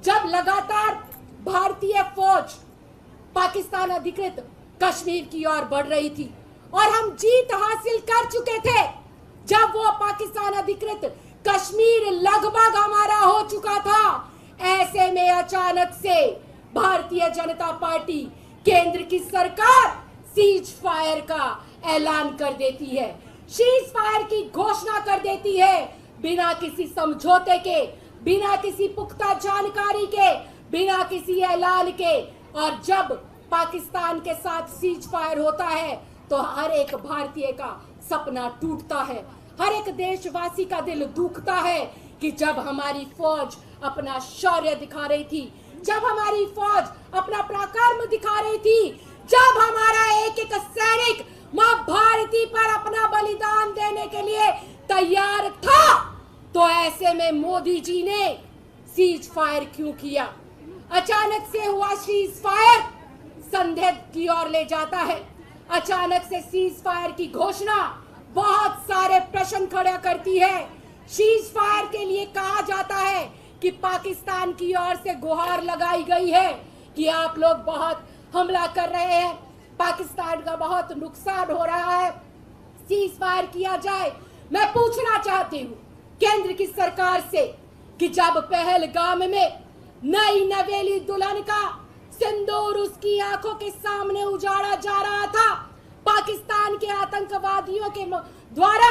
जब लगातार भारतीय फौज पाकिस्तान अधिकृत कश्मीर की ओर बढ़ रही थी और हम जीत हासिल कर चुके थे, जब वो पाकिस्तान अधिकृत कश्मीर लगभग हमारा हो चुका था, ऐसे में अचानक से भारतीय जनता पार्टी केंद्र की सरकार सीज फायर का ऐलान कर देती है, सीज फायर की घोषणा कर देती है, बिना किसी समझौते के, बिना किसी पुख्ता जानकारी के, बिना किसी ऐलान के। और जब पाकिस्तान के साथ सीज फायर होता है तो हर एक भारतीय का सपना टूटता है, हर एक देशवासी का दिल दुखता है कि जब हमारी फौज अपना शौर्य दिखा रही थी, जब हमारी फौज अपना पराक्रम दिखा रही थी, जब हमारा एक एक सैनिक मां भारती पर अपना बलिदान देने के लिए तैयार था, तो ऐसे में मोदी जी ने सीज फायर क्यों किया? अचानक से हुआ सीज फायर संदेह की ओर ले जाता है। अचानक से सीज फायर की घोषणा बहुत सारे प्रश्न खड़ा करती है। सीज फायर के लिए कहा जाता है कि पाकिस्तान की ओर से गुहार लगाई गई है कि आप लोग बहुत हमला कर रहे हैं, पाकिस्तान का बहुत नुकसान हो रहा है, सीज फायर किया जाए। मैं पूछना चाहती हूँ केंद्र की सरकार से कि जब पहलगाम में नई नवेली दुल्हन का सिंदूर उसकी आंखों के सामने उजाड़ा जा रहा था पाकिस्तान के आतंकवादियों के द्वारा,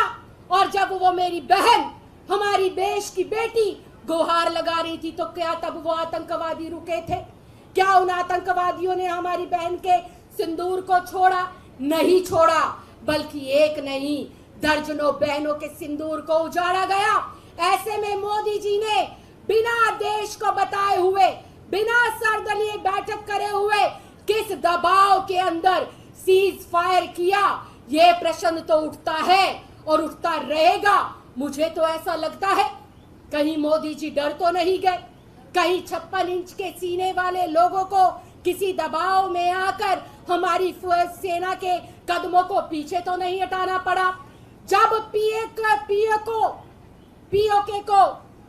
और जब वो मेरी बहन, हमारी देश की बेटी गुहार लगा रही थी, तो क्या तब वो आतंकवादी रुके थे? क्या उन आतंकवादियों ने हमारी बहन के सिंदूर को छोड़ा? नहीं छोड़ा, बल्कि एक नहीं दर्जनों बहनों के सिंदूर को उजाड़ा गया। ऐसे में मोदी जी ने बिना देश को बताए हुए, बिना सर्वदलीय बैठक करे हुए किस दबाव के अंदर सीज फायर किया? ये प्रश्न तो उठता है और उठता रहेगा। मुझे तो ऐसा लगता है कहीं मोदी जी डर तो नहीं गए, कहीं 56 इंच के सीने वाले लोगों को किसी दबाव में आकर हमारी सेना के कदमों को पीछे तो नहीं हटाना पड़ा। जब पीओके को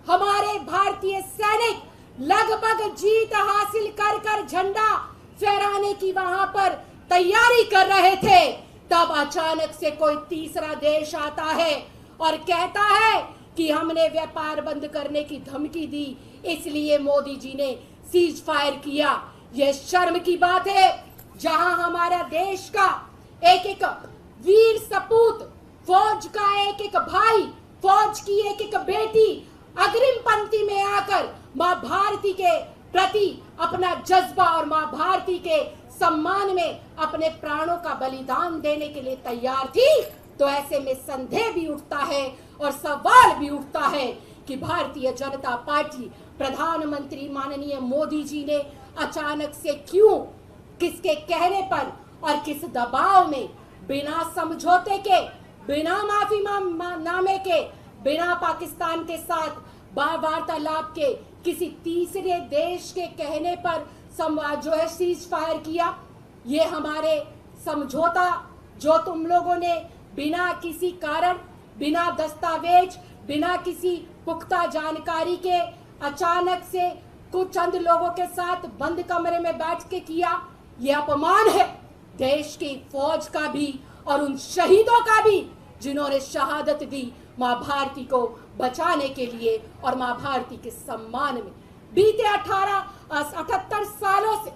हमारे भारतीय सैनिक लगभग जीत हासिल कर कर झंडा फहराने की वहां पर तैयारी कर रहे थे, तब अचानक से कोई तीसरा देश आता है और कहता है कि हमने व्यापार बंद करने की धमकी दी, इसलिए मोदी जी ने सीज फायर किया। यह शर्म की बात है, जहां हमारा देश का एक एक वीर सपूत, फौज का एक एक भाई, फौज की एक एक बेटी अग्रिम पंक्ति में आकर मां भारती के प्रति अपना जज्बा और मां भारती के सम्मान में अपने प्राणों का बलिदान देने के लिए तैयार थी, तो ऐसे में संदेह भी उठता है और सवाल भी उठता है कि भारतीय जनता पार्टी, प्रधानमंत्री माननीय मोदी जी ने अचानक से क्यों, किसके कहने पर और किस दबाव में, बिना समझौते के, बिना माफी नामे के, बिना पाकिस्तान के साथ वार्तालाप के, किसी तीसरे देश के कहने पर जो है सीज फायर किया? ये हमारे समझौता जो तुम लोगों ने बिना किसी कारण, बिना दस्तावेज, बिना किसी पुख्ता जानकारी के अचानक से कुछ चंद लोगों के साथ बंद कमरे में बैठ के किया, ये अपमान है देश की फौज का भी और उन शहीदों का भी जिन्होंने शहादत दी मां भारती को बचाने के लिए और मां भारती के सम्मान में। बीते 78 सालों से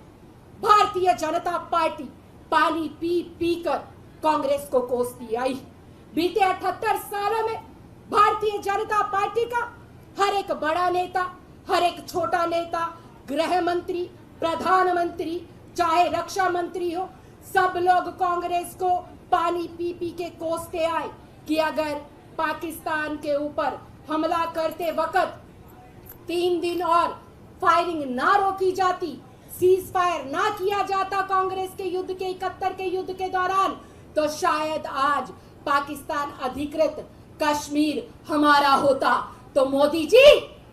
भारतीय जनता पार्टी पानी पी पी कर कांग्रेस को कोसती आई। बीते 78 सालों में भारतीय जनता पार्टी का हर एक बड़ा नेता, हर एक छोटा नेता, गृह मंत्री, प्रधानमंत्री, चाहे रक्षा मंत्री हो, सब लोग कांग्रेस को पानी पी पी के कोसते आए कि अगर पाकिस्तान के ऊपर हमला करते वक्त 3 दिन और फायरिंग ना रोकी जाती, सीज फायर ना किया जाता कांग्रेस के युद्ध के 71 के युद्ध के दौरान, तो शायद आज पाकिस्तान अधिकृत कश्मीर हमारा होता। तो मोदी जी,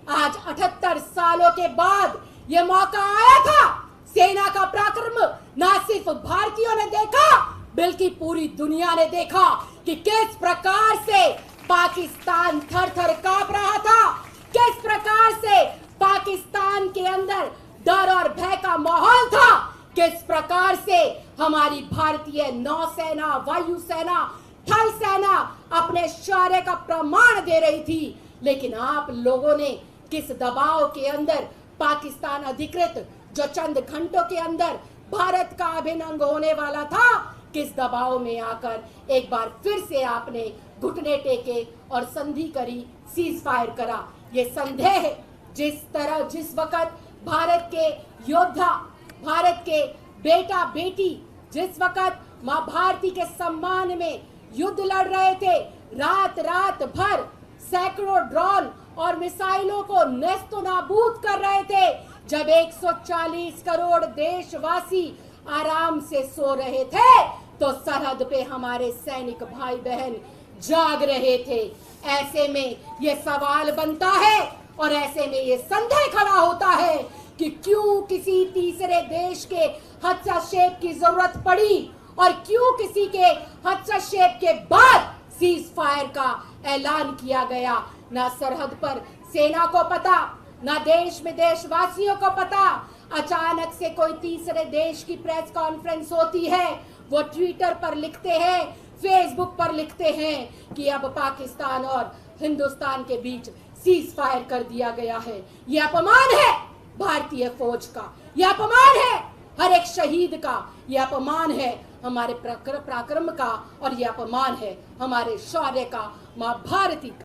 आज 78 सालों के बाद ये मौका आया था। सेना का पराक्रम ना सिर्फ भारतीयों ने देखा, बल्कि पूरी दुनिया ने देखा कि किस प्रकार से पाकिस्तान थर थर कांप रहा था, किस प्रकार से पाकिस्तान के अंदर डर और भय का माहौल था। किस प्रकार से हमारी भारतीय नौसेना, वायुसेना, थल सेना अपने शौर्य का प्रमाण दे रही थी, लेकिन आप लोगों ने किस दबाव के अंदर पाकिस्तान अधिकृत, जो चंद घंटों के अंदर भारत का अभिन्न अंग होने वाला था, किस दबाव में आकर एक बार फिर से आपने घुटने टेके और संधि करी, सीज फायर करा। ये संदेह है जिस वक्त भारत के योद्धा, भारत के बेटा बेटी जिस वक्त मां भारती के सम्मान में युद्ध लड़ रहे थे, रात रात भर सैकड़ों ड्रोन और मिसाइलों को नेस्तो नाबूद कर रहे थे, जब 140 करोड़ देशवासी आराम से सो रहे थे, तो सरहद पे हमारे सैनिक भाई बहन जाग रहे थे। ऐसे में ये सवाल बनता है और ऐसे में ये संदेह खड़ा होता है कि क्यों किसी तीसरे देश के हस्तक्षेप की जरूरत पड़ी और क्यों किसी के हस्तक्षेप के बाद सीज फायर का ऐलान किया गया। ना सरहद पर सेना को पता, ना देश में देशवासियों को पता। अचानक से कोई तीसरे देश की प्रेस कॉन्फ्रेंस होती है, वो ट्विटर पर लिखते हैं, फेसबुक पर लिखते हैं कि अब पाकिस्तान और हिंदुस्तान के बीच सीज फायर कर दिया गया है। यह अपमान है भारतीय फौज का, यह अपमान है हर एक शहीद का, यह अपमान है हमारे पराक्रम का और यह अपमान है हमारे शौर्य का, मां भारती का।